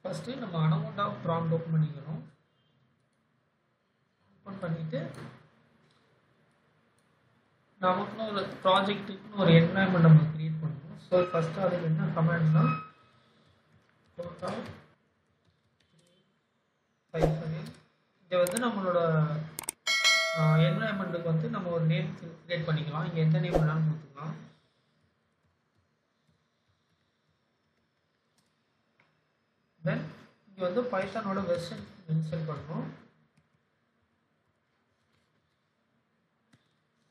First நம்ம anaconda prompt open பண்ணிக்கிறோம். Open பண்ணிவிட்டு நமக்குன்னு ஒரு ப்ராஜெக்ட்டுக்குன்னு ஒரு என்வாயன்மெண்ட் நம்ம க்ரியேட் பண்ணணும். ஸோ ஃபஸ்ட்டு அதுக்கு என்ன கமாண்ட்னா இங்கே வந்து நம்மளோட என்வாயன்மெண்ட்டுக்கு வந்து நம்ம ஒரு நேம் க்ரியேட் பண்ணிக்கலாம். இங்கே எந்த நேம் வேணாலும் கொடுத்துக்கலாம். தென் இங்கே வந்து பைத்தானோட வெர்ஷன் மென்ஷன் பண்ணணும்.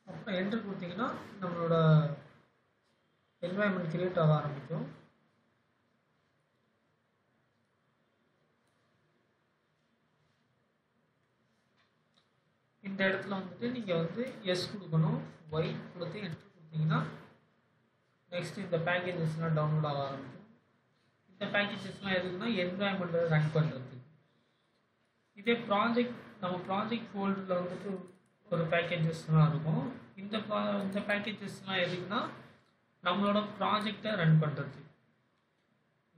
அப்புறம் என்ட்ரு கொடுத்தீங்கன்னா நம்மளோட என்வாயன்மெண்ட் கிரியேட் ஆக ஆரம்பிக்கும். இந்த இடத்துல வந்துட்டு நீங்கள் வந்து எஸ் கொடுக்கணும். ஒய் கொடுத்து என்ட்ரு கொடுத்தீங்கன்னா நெக்ஸ்ட் இந்த பேக்கேஜஸ்லாம் டவுன்லோட் ஆக ஆரம்பிக்கும். இந்த பேக்கேஜஸ்லாம் எதுக்குன்னா என்வாயன்மெண்ட்டை ரன் பண்ணுறதுக்கு. இதே நம்ம ப்ராஜெக்ட் ஃபோல்டரில் வந்துட்டு ஒரு பேக்கேஜஸ்லாம் இருக்கும். இந்த பேக்கேஜஸ்லாம் எதுக்குன்னா நம்மளோட ப்ராஜெக்டை ரன் பண்ணுறது.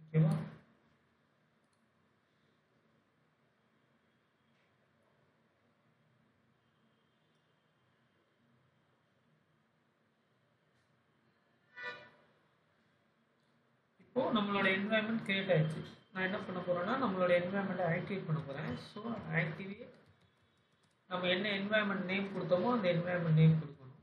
ஓகேவா? இப்போது நம்மளோட என்வாயன்மெண்ட் கிரியேட் ஆகிடுச்சு. நான் என்ன பண்ண போகிறேன்னா நம்மளோட என்வாயன்மெண்ட்டை ஆக்டிவேட் பண்ண போகிறேன். ஸோ ஆக்டிவேட் நம்ம என்ன என்வாயன்மெண்ட் நேம் கொடுத்தோமோ அந்த என்வாயன்மெண்ட் நேம் கொடுக்கணும்.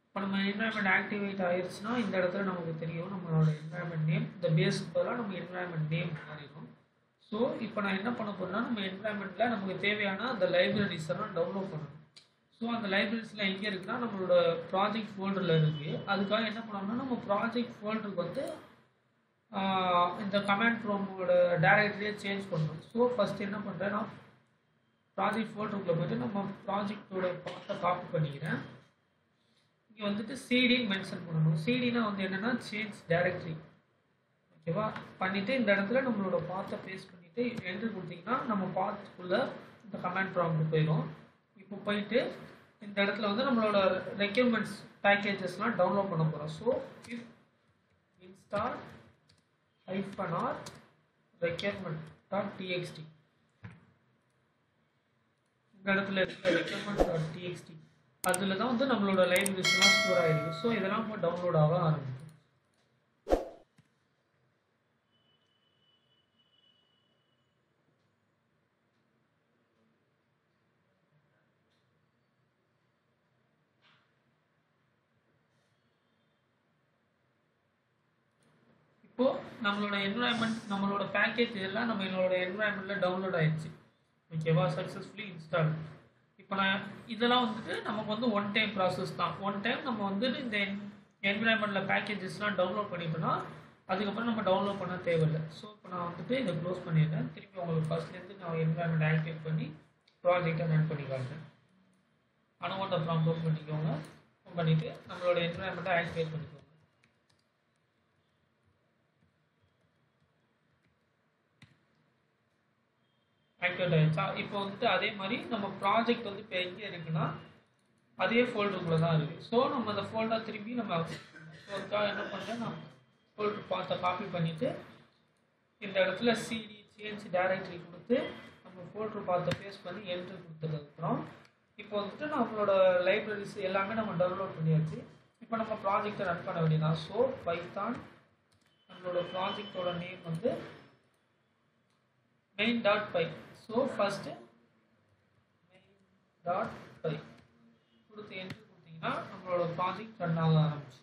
இப்போ நம்ம என்வாயன்மெண்ட் ஆக்டிவேட் ஆயிடுச்சுன்னா இந்த இடத்துல நமக்கு தெரியும் நம்மளோட என்வாயன்மெண்ட் நேம் இந்த பேஸ்க்கு பதிலாக நம்ம என்வாயன்மெண்ட் நேம் மாறிடும். ஸோ இப்போ நான் என்ன பண்ண போகிறேன்னா நம்ம என்வாயன்மெண்ட்டில் நமக்கு தேவையான அந்த லைப்ரரிஸ் எல்லாம் டவுன்லோட் பண்ணணும். ஸோ அந்த லைப்ரரிஸ்லாம் எங்கே இருக்குன்னா நம்மளோட ப்ராஜெக்ட் ஃபோல்டரில் இருக்குது. அதுக்காக என்ன பண்ணோம்னா நம்ம ப்ராஜெக்ட் ஃபோல்டருக்கு வந்து இந்த கமாண்ட் ப்ராம்ப்டோட டைரக்டரியே சேஞ்ச் பண்ணணும். ஸோ ஃபஸ்ட்டு என்ன பண்ணுறேன், நான் ப்ராஜெக்ட் ஃபோல்டருக்குள்ளே போய்ட்டு நம்ம ப்ராஜெக்டோட பார்ட்டை காப்பி பண்ணிக்கிறேன். இங்கே வந்துட்டு சிடின்னு மென்ஷன் பண்ணணும். சிடினா வந்து என்னென்னா சேஞ்ச் டைரக்டரி. ஓகேவா? பண்ணிவிட்டு இந்த இடத்துல நம்மளோட பார்ட்டை பேஸ்ட் பண்ணிவிட்டு என்ட்ரு கொடுத்தீங்கன்னா நம்ம பார்ட்டுக்குள்ளே இந்த கமாண்ட் ப்ராம்ப்ட் போயிடும். இப்போ போயிட்டு இந்த இடத்துல வந்து நம்மளோட ரெக்யூர்மெண்ட்ஸ் பேக்கேஜஸ்லாம் டவுன்லோட் பண்ண போகிறோம். So if install -r requirement.txt இந்த இடத்துல இருக்கிற requirement.txt அதில் தான் வந்து நம்மளோட லைப்ரரிஸ்லாம் ஸ்டோர் ஆகிருக்கு. ஸோ இதெல்லாம் இப்போ டவுன்லோட் ஆக ஆரம்பிக்கும். இப்போது நம்மளோட என்வாயன்மெண்ட் நம்மளோட பேக்கேஜ் எல்லாம் நம்மளோட என்வாயன்மெண்ட்டில் டவுன்லோட் ஆயிடுச்சு. ஓகேவா? Successfully install. இப்போ நான் இதெல்லாம் வந்துட்டு நமக்கு வந்து ஒன் டைம் ப்ராசஸ் தான். ஒன் டைம் நம்ம வந்துட்டு இந்த என்வாயன்மெண்ட்டில் பேக்கேஜஸ்லாம் டவுன்லோட் பண்ணிட்டோம்னா அதுக்கப்புறம் நம்ம டவுன்லோட் பண்ண தேவையில்லை. ஸோ இப்போ நான் வந்துட்டு இதை க்ளோஸ் பண்ணிடுறேன். திருப்பி உங்களுக்கு ஃபர்ஸ்ட்லேருந்து நான் என்வாயன்மெண்ட் ஆக்டிவேட் பண்ணி ப்ராஜெக்டை ரன் பண்ணி காட்டுறேன். அனகோண்டா ப்ராம்ப்ட் ஓப்பன் பண்ணிக்கோங்க. ஓப்பன் பண்ணிவிட்டு நம்மளோட என்வாயன்மெண்ட்டை ஆக்டிவேட் பண்ணிக்கோங்க. ஆக்டிவேட் ஆகிடுச்சா? இப்போ வந்துட்டு அதே மாதிரி நம்ம ப்ராஜெக்ட் வந்து இப்போ எங்கே இருக்குன்னா அதே ஃபோல்டருக்குள்ளே தான் இருக்குது. ஸோ நம்ம அந்த ஃபோல்டர் திரும்பி நம்ம அதுக்காக என்ன பண்ணுறேன், நான் ஃபோல்டர் பார்த்த காப்பி பண்ணிவிட்டு இந்த இடத்துல சிடி சேஞ்ச் டைரக்டரி கொடுத்து நம்ம ஃபோல்டர் பார்த்த பேஸ்ட் பண்ணி என்ட்ரு கொடுத்ததுக்கப்புறம் இப்போ வந்துட்டு நம்மளோட லைப்ரரிஸ் எல்லாமே நம்ம டவுன்லோட் பண்ணியாச்சு. இப்போ நம்ம ப்ராஜெக்டை ரன் பண்ண வேண்டியதான். ஸோ பைத்தான் நம்மளோட ப்ராஜெக்டோட நேம் வந்து main.py. ஸோ ஃபஸ்ட்டு main.py கொடுத்து என்ட்ரு கொடுத்தீங்கன்னா நம்மளோட ப்ராஜெக்ட் ரன் ஆக ஆரம்பிச்சு.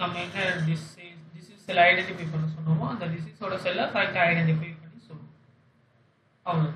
நம்ம என்ன டிசீஸ் செல் ஐடென்டிஃபை பண்ண சொன்னோமோ அந்த டிசீஸோட செல்லை கரெக்டாக ஐடென்டிஃபை பண்ணி சொல்லணும். அவ்வளோ.